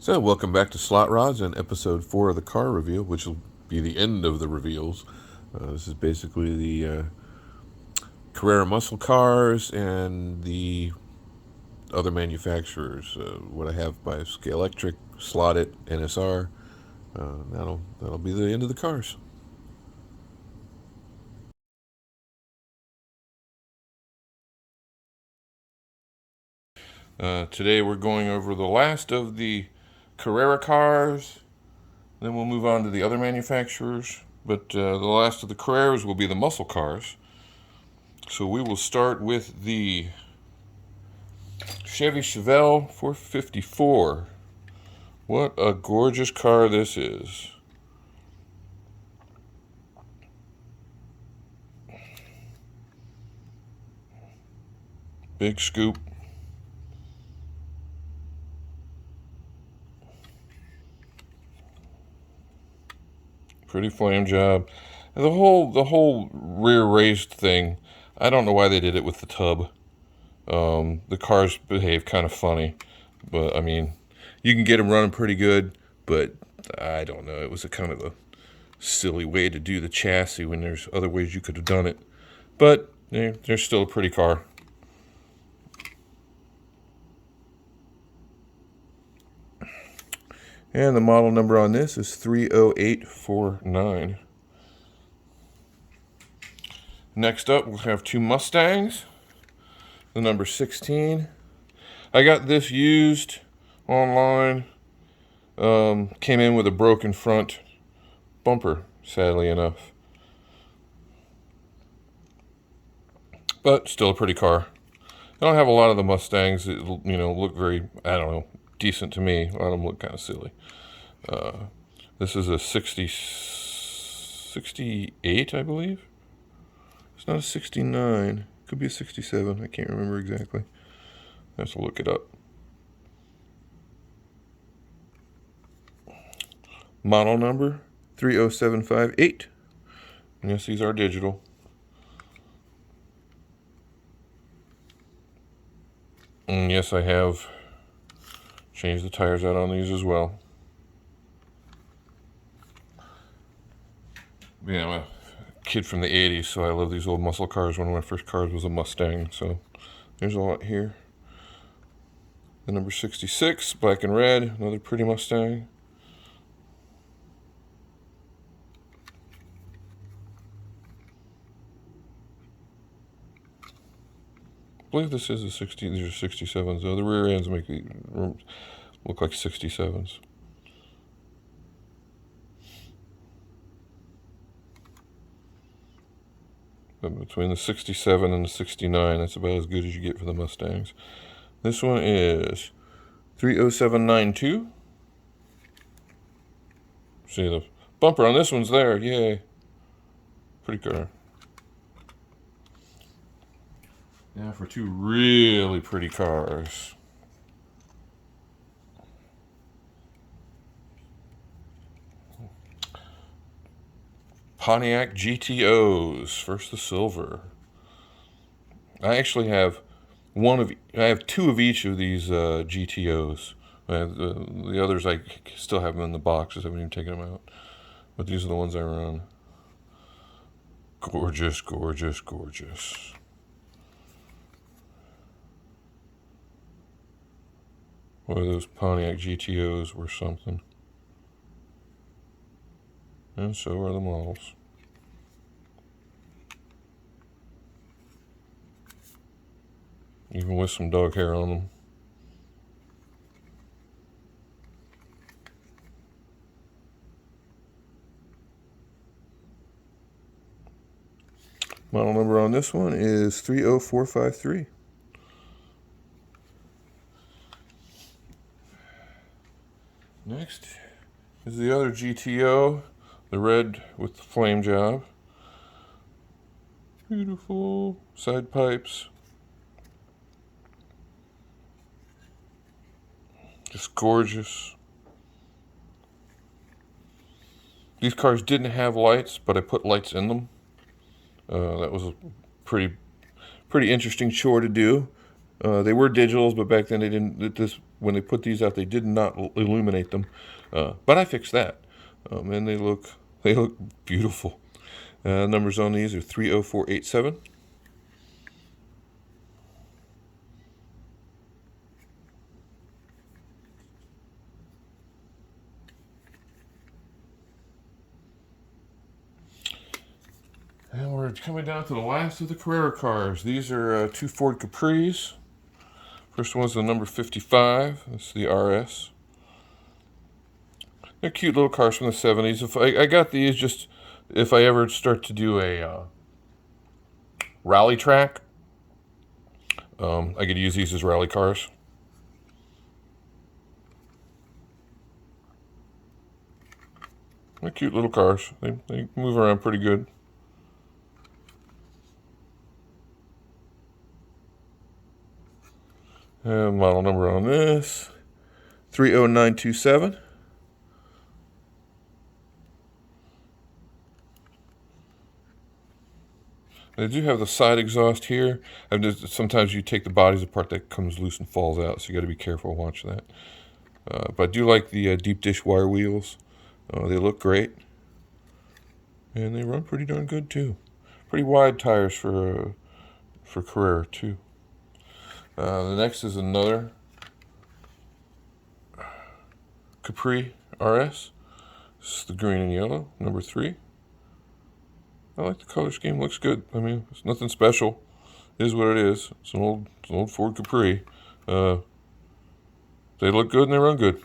So, welcome back to Slot Rods and episode 4 of the car review, which will be the end of the reveals. This is basically the Carrera muscle cars and the other manufacturers. What I have by Scalextric, Slot.it, NSR. That'll be the end of the cars. Today we're going over the last of the Carrera cars. Then we'll move on to the other manufacturers. But the last of the Carreras will be the muscle cars. So we will start with the Chevy Chevelle 454. What a gorgeous car this is. Big scoop. Pretty flame job. And the whole rear raised thing, I don't know why they did it with the tub. The cars behave kind of funny, but I mean, you can get them running pretty good, but I don't know. It was a kind of a silly way to do the chassis when there's other ways you could have done it. But they're still a pretty car. And the model number on this is 30849. Next up, we'll have two Mustangs. The number 16. I got this used online. Came in with a broken front bumper, sadly enough. But still a pretty car. I don't have a lot of the Mustangs that look very, I don't know, decent to me. A lot of them look kind of silly. This is a 68, I believe. It's not a 69. Could be a 67. I can't remember exactly. I have to look it up. Model number 30758. Yes, these are digital. And yes, I have changed the tires out on these as well. Yeah, I'm a kid from the 80s, so I love these old muscle cars. One of my first cars was a Mustang, so there's a lot here. The number 66, black and red, another pretty Mustang. I believe this is a 60. These are 67s, though. The rear ends make the look like 67s. But between the 67 and the 69, that's about as good as you get for the Mustangs. This one is 30792. See, the bumper on this one's there. Yay. Pretty car. Now for two really pretty cars. Pontiac GTOs. First the silver. I actually have two of each of these GTOs. The others I still have them in the boxes. I haven't even taken them out. But these are the ones I run. Gorgeous, gorgeous, gorgeous. Boy, those Pontiac GTOs were something. And so are the models. Even with some dog hair on them. Model number on this one is 30453. Next is the other GTO, the red with the flame job. Beautiful side pipes. Just gorgeous. These cars didn't have lights, but I put lights in them. That was a pretty interesting chore to do. They were digitals, but back then they didn't. when they put these out, they did not illuminate them, but I fixed that, and they look beautiful. Numbers on these are 30487. And we're coming down to the last of the Carrera cars. These are two Ford Capris. First one's the number 55. That's the RS. They're cute little cars from the 70s. If I got these just if I ever start to do a rally track, I could use these as rally cars. They're cute little cars. They move around pretty good. And model number on this, 30927. They do have the side exhaust here. Sometimes you take the bodies apart, that comes loose and falls out, so you got to be careful. Watch that. But I do like the deep dish wire wheels. They look great, and they run pretty darn good too. Pretty wide tires for Carrera too. The next is another Capri RS. This is the green and yellow, number 3. I like the color scheme, looks good. I mean, it's nothing special. It is what it is. It's an old Ford Capri. They look good and they run good.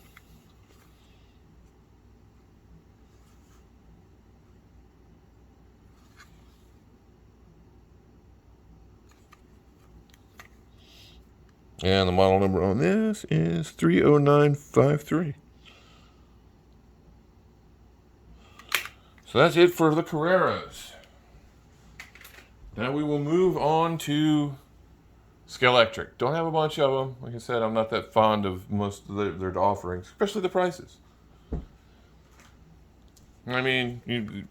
And the model number on this is 30953. So that's it for the Carreras. Now we will move on to Scalextric. Don't have a bunch of them. Like I said, I'm not that fond of most of their offerings, especially the prices. I mean,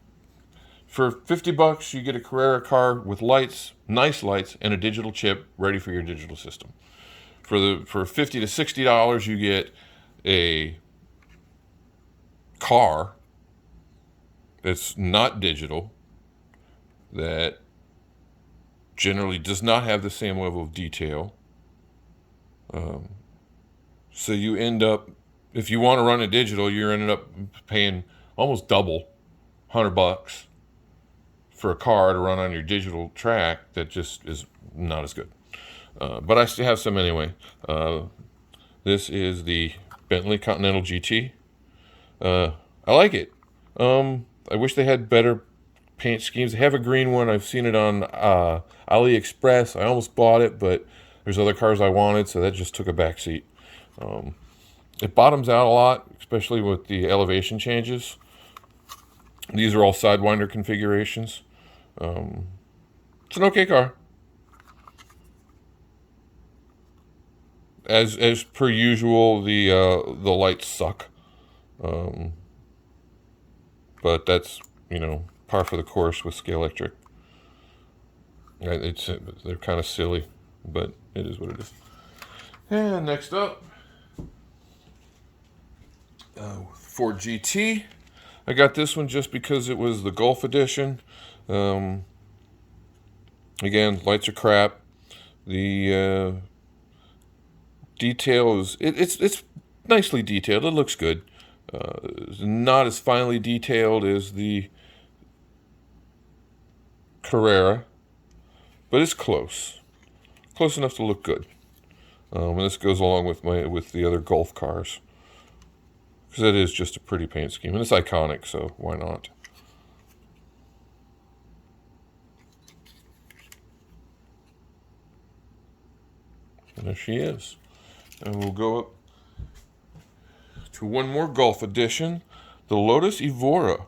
for $50, you get a Carrera car with lights, nice lights, and a digital chip ready for your digital system. For $50 to $60, you get a car that's not digital, that generally does not have the same level of detail. So you end up, if you want to run it digital, you're ending up paying almost double, $100 for a car to run on your digital track that just is not as good. But I still have some anyway. This is the Bentley Continental GT. I like it. I wish they had better paint schemes. They have a green one. I've seen it on AliExpress. I almost bought it, but there's other cars I wanted, so that just took a back seat. It bottoms out a lot, especially with the elevation changes. These are all Sidewinder configurations. It's an okay car. As per usual, the lights suck. But that's, par for the course with Scalextric. They're kind of silly, but it is what it is. And next up, Ford GT. I got this one just because it was the Golf edition. Again, lights are crap. The detail is it's nicely detailed. It looks good. Not as finely detailed as the Carrera, but it's close enough to look good. And this goes along with the other Golf cars, because it is just a pretty paint scheme, and it's iconic, so why not? And there she is. And we'll go up to one more Golf edition, the Lotus Evora.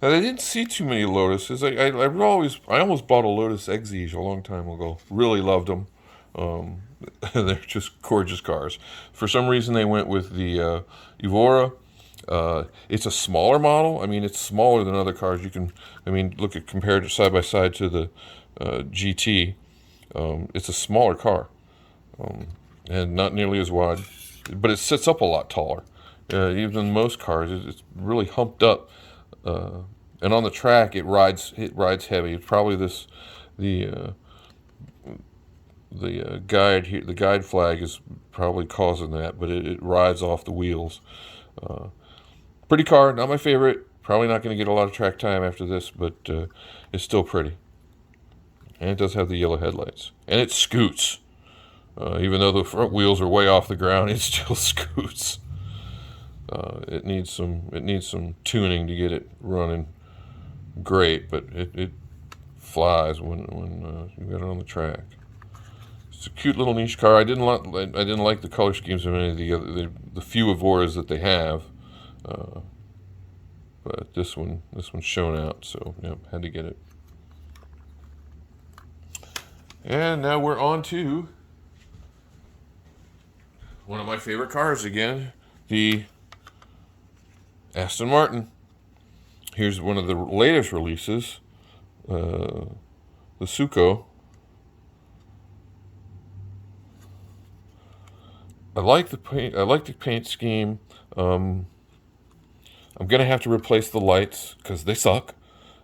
Now, I didn't see too many Lotuses. I almost bought a Lotus Exige a long time ago. Really loved them. They're just gorgeous cars. For some reason, they went with the Evora. It's a smaller model. I mean, it's smaller than other cars. Look at compared side by side to the GT. It's a smaller car, and not nearly as wide. but it sits up a lot taller. Even in most cars, it's really humped up, and on the track it rides heavy. It's probably the guide here, the guide flag is probably causing that, but it rides off the wheels. Pretty car, not my favorite. Probably not going to get a lot of track time after this, but it's still pretty. And it does have the yellow headlights, and it scoots. Even though the front wheels are way off the ground, it still scoots. It needs some tuning to get it running great, but it flies when you got it on the track. It's a cute little niche car. I didn't like the color schemes of any of the other the few Evoras that they have, but this one's shown out, so yep, had to get it. And now we're on to one of my favorite cars again, the Aston Martin. Here's one of the latest releases, the Suco. I like the paint. I like the paint scheme. I'm gonna have to replace the lights because they suck.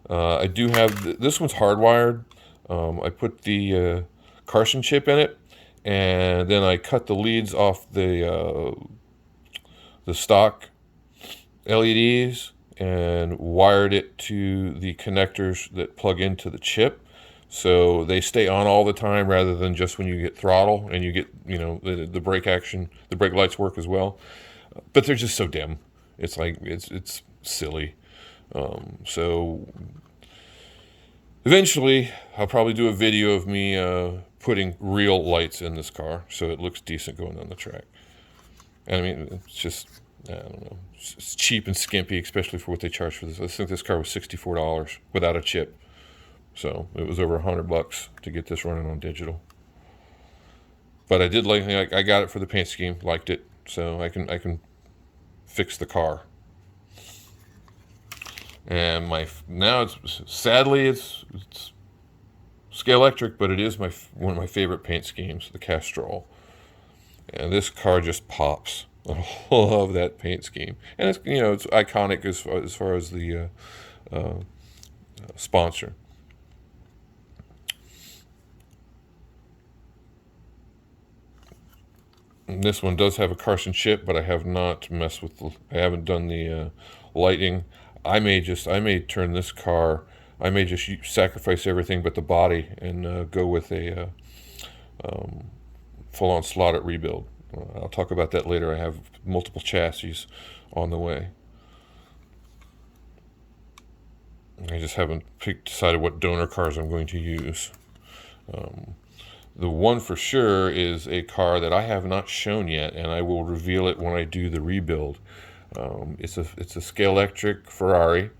I do have this one's hardwired. I put the Carson chip in it, and then I cut the leads off the stock LEDs and wired it to the connectors that plug into the chip, so they stay on all the time rather than just when you get throttle and you get, you know, the brake action, the brake lights work as well. But they're just so dim. It's like it's silly. So eventually, I'll probably do a video of me putting real lights in this car so it looks decent going on the track. And I mean, it's just, I don't know, it's cheap and skimpy, especially for what they charge for this. I think this car was $64 without a chip. So it was over $100 to get this running on digital. But I did like, I got it for the paint scheme, liked it, so I can fix the car. And now it's sadly it's Scalextric, but it is one of my favorite paint schemes, the Castrol. And this car just pops. I love that paint scheme, and it's, you know, it's iconic as far as the sponsor. And this one does have a Carson chip, but I have not messed with I haven't done the lighting. I may turn this car. I may just sacrifice everything but the body and go with a full-on Slot.it rebuild. I'll talk about that later. I have multiple chassis on the way. I just haven't decided what donor cars I'm going to use. The one for sure is a car that I have not shown yet, and I will reveal it when I do the rebuild. It's a Scalextric Ferrari.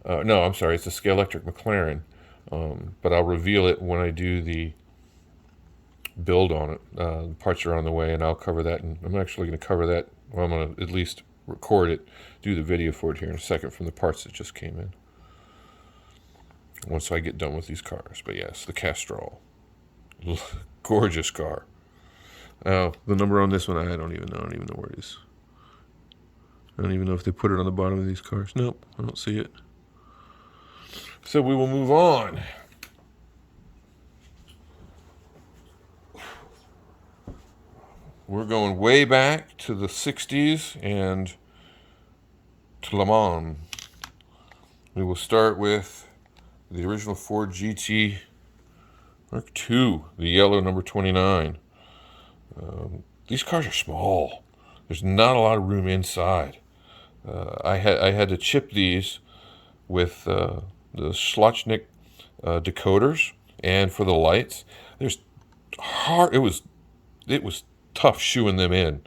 No, I'm sorry, it's a Scalextric McLaren. But I'll reveal it when I do the build on it. The parts are on the way, and I'll cover that. And I'm actually going to cover that. Well, I'm going to at least record it, do the video for it here in a second from the parts that just came in, once I get done with these cars. But yes, the Castrol. Gorgeous car. The number on this one, I don't even know where it is. I don't even know if they put it on the bottom of these cars. Nope, I don't see it. So we will move on. We're going way back to the 60s and to Le Mans. We will start with the original Ford GT Mark II, the yellow number 29. These cars are small. There's not a lot of room inside. I had to chip these with the Scalextric decoders, and for the lights, it was tough shoeing them in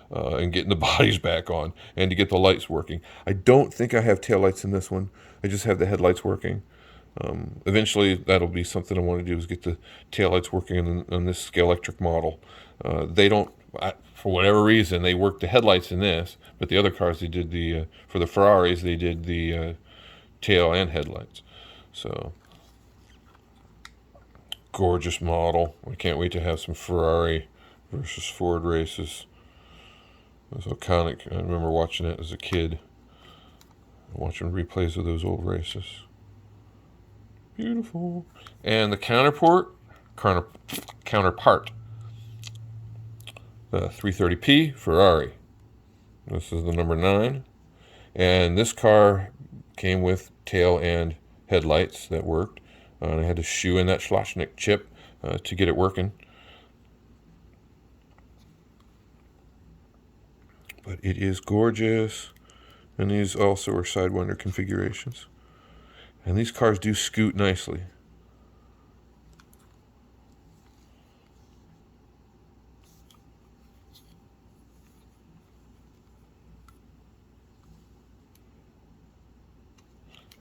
and getting the bodies back on and to get the lights working. I don't think I have taillights in this one. I just have the headlights working. Eventually, that'll be something I want to do, is get the taillights working on this Scalextric model. They don't, for whatever reason, they work the headlights in this, but the other cars, they did for the Ferraris, they did the tail and headlights. So, gorgeous model. I can't wait to have some Ferrari versus Ford races. It was iconic. I remember watching it as a kid, watching replays of those old races. Beautiful. And the counterpart, the 330p Ferrari. This is the number 9. And this car came with tail and headlights that worked. And I had to shoe in that Scalextric chip to get it working. But it is gorgeous. And these also are Sidewinder configurations. And these cars do scoot nicely.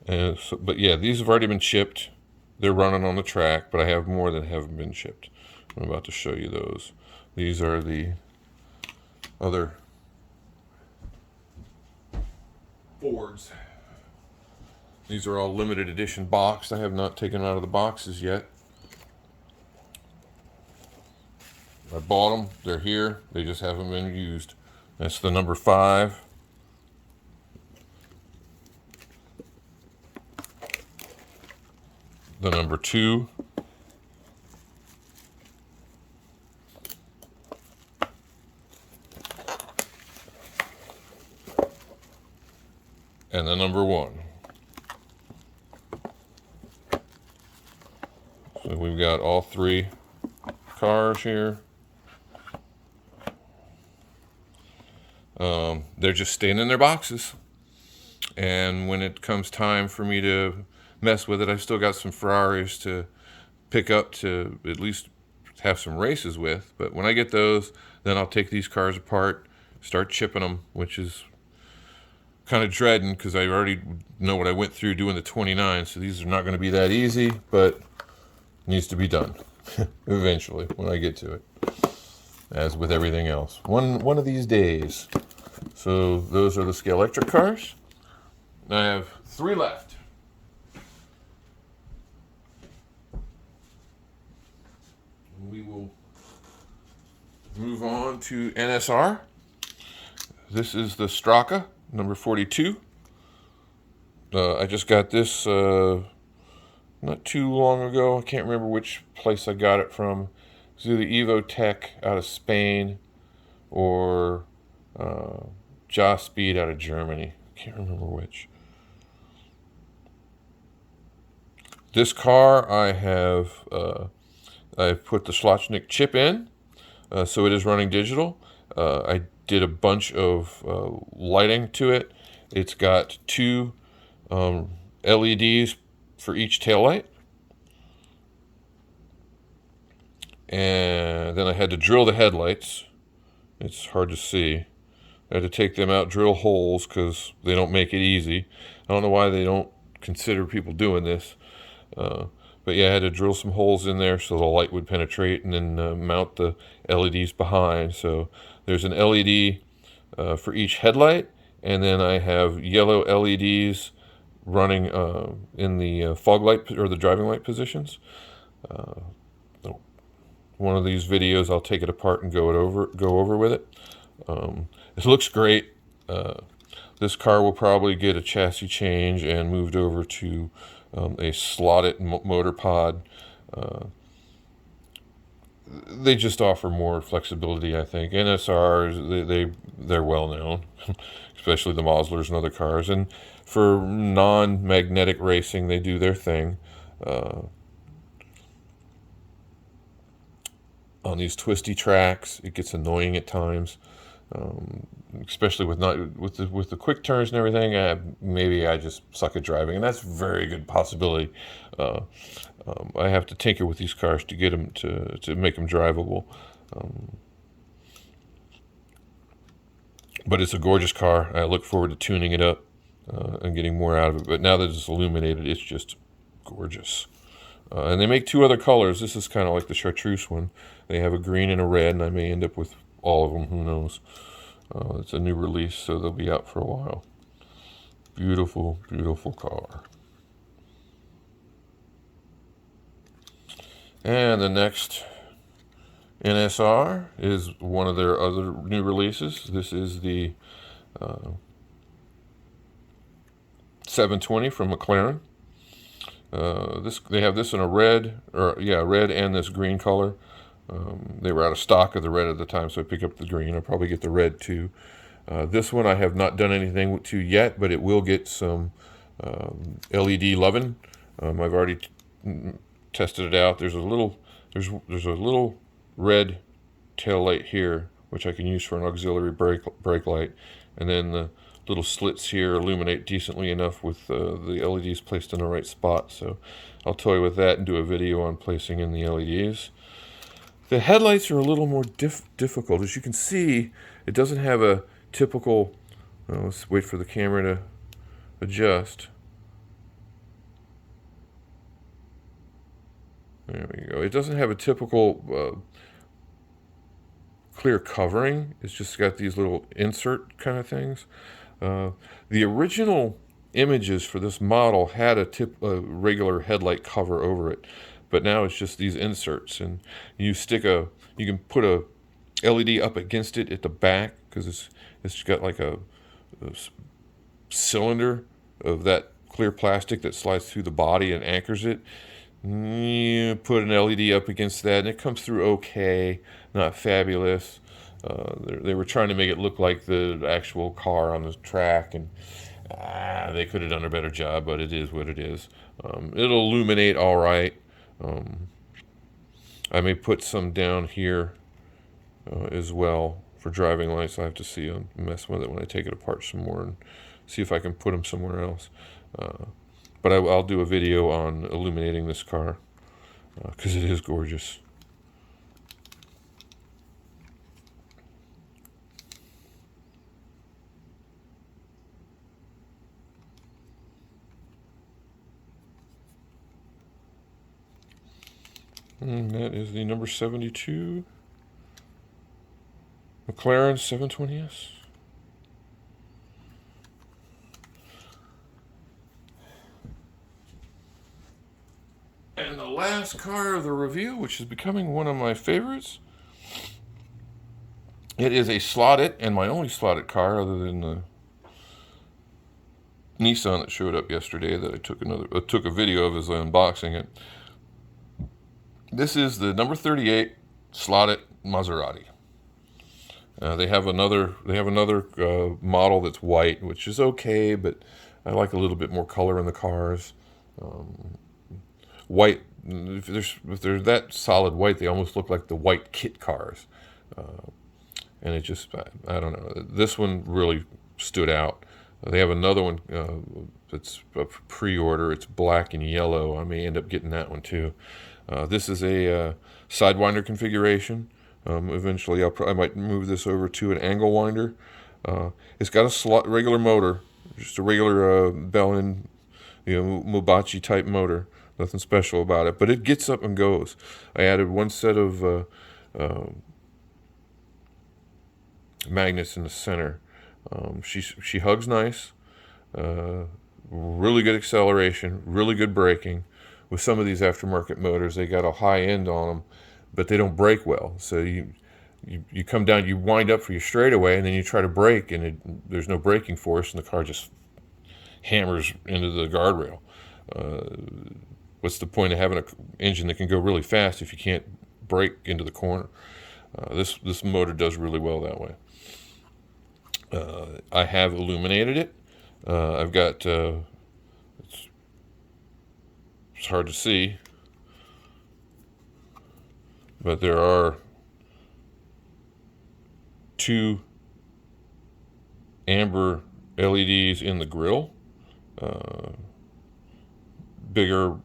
And so, but yeah, these have already been shipped. They're running on the track, but I have more that haven't been shipped. I'm about to show you those. These are the other Fords. These are all limited edition boxed. I have not taken them out of the boxes yet. I bought them. They're here. They just haven't been used. That's the number 5. The number 2. And the number 1. So we've got all 3 cars here. They're just staying in their boxes. And when it comes time for me to mess with it, I've still got some Ferraris to pick up to at least have some races with. But when I get those, then I'll take these cars apart, start chipping them, which is kind of dreading because I already know what I went through doing the 29. So these are not going to be that easy, but needs to be done eventually when I get to it, as with everything else. One of these days. So those are the Scalextric cars. I have 3 left. We will move on to NSR. This is the Straka, number 42. I just got this not too long ago. I can't remember which place I got it from. It's either Evo Tech out of Spain or Jaspeed out of Germany. I can't remember which. This car I have I've put the Scalextric chip in, so it is running digital. I did a bunch of lighting to it. It's got 2 LEDs for each taillight. And then I had to drill the headlights. It's hard to see. I had to take them out, drill holes, because they don't make it easy. I don't know why they don't consider people doing this. But yeah, I had to drill some holes in there so the light would penetrate, and then mount the LEDs behind. So there's an LED for each headlight, and then I have yellow LEDs running in the fog light or the driving light positions. One of these videos, I'll take it apart and go over with it. It looks great. This car will probably get a chassis change and moved over to a Slot.it motor pod. They just offer more flexibility, I think. NSRs, they're well known, especially the Moslers and other cars. And for non-magnetic racing, they do their thing. On these twisty tracks, it gets annoying at times, especially with the quick turns and everything. Maybe I just suck at driving, and that's a very good possibility. I have to tinker with these cars to get them to make them drivable. But it's a gorgeous car. I look forward to tuning it up and getting more out of it. But now that it's illuminated, it's just gorgeous. And they make 2 other colors. This is kind of like the chartreuse one. They have a green and a red, and I may end up with all of them. Who knows? It's a new release, so they'll be out for a while. Beautiful, beautiful car. And the next NSR is one of their other new releases. This is the 720 from McLaren. They have this in a red, red and this green color. They were out of stock of the red at the time, so I picked up the green. I'll probably get the red too. This one I have not done anything to yet, but it will get some LED loving. I've already tested it out. There's a little red tail light here, which I can use for an auxiliary brake light, and then the little slits here illuminate decently enough with the LEDs placed in the right spot. So I'll toy with that and do a video on placing in the LEDs. The headlights are a little more difficult. As you can see, it doesn't have a typical, let's wait for the camera to adjust. There we go. It doesn't have a typical clear covering. It's just got these little insert kind of things. The original images for this model had a regular headlight cover over it, but now it's just these inserts, and you can put a LED up against it at the back, because it's got like a cylinder of that clear plastic that slides through the body and anchors it. You put an LED up against that, and it comes through okay, not fabulous. They were trying to make it look like the actual car on the track, and they could have done a better job, but it is what it is. It'll illuminate all right. I may put some down here as well for driving lights. I have to see. I'll mess with it when I take it apart some more and see if I can put them somewhere else. But I'll do a video on illuminating this car because it is gorgeous. And that is the number 72 McLaren 720S. And the last car of the review, which is becoming one of my favorites, it is a Slot.it, and my only Slot.it car other than the Nissan that showed up yesterday that I took a video of as I unboxing it. This is the number 38 Slot.it Maserati. They have another model that's white, which is okay, but I like a little bit more color in the cars. White, if they're that solid white, they almost look like the white kit cars. And it just, I don't know. This one really stood out. They have another one that's a pre-order. It's black and yellow. I may end up getting that one too. This is a Sidewinder configuration. Eventually, I might move this over to an angle winder. It's got a regular motor, just a regular Bellin, Mubachi type motor. Nothing special about it, but it gets up and goes. I added one set of magnets in the center. She hugs nice. Really good acceleration. Really good braking. With some of these aftermarket motors, they got a high end on them, but they don't brake well. So you come down, you wind up for your straightaway, and then you try to brake, and there's no braking force, and the car just hammers into the guardrail. What's the point of having an engine that can go really fast if you can't brake into the corner? This motor does really well that way. I have illuminated it. I've got it's hard to see, but there are 2 amber LEDs in the grille, bigger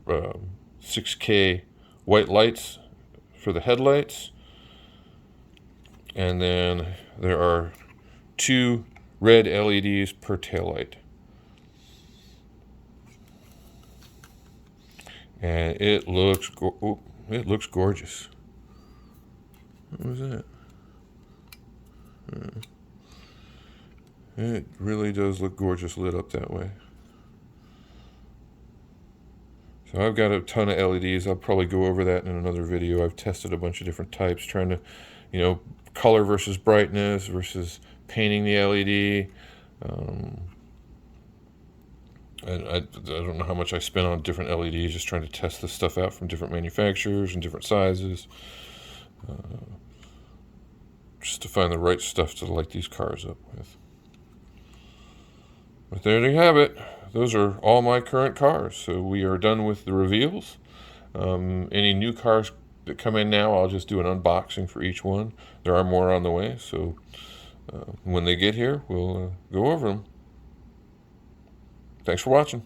6K white lights for the headlights, and then there are 2 red LEDs per taillight. And it looks gorgeous. What was that? It really does look gorgeous lit up that way. So I've got a ton of LEDs. I'll probably go over that in another video. I've tested a bunch of different types, trying to, color versus brightness versus painting the LED. And I don't know how much I spent on different LEDs, just trying to test this stuff out from different manufacturers and different sizes, just to find the right stuff to light these cars up with. But there you have it. Those are all my current cars. So we are done with the reveals. Any new cars that come in now, I'll just do an unboxing for each one. There are more on the way, so when they get here, we'll go over them. Thanks for watching.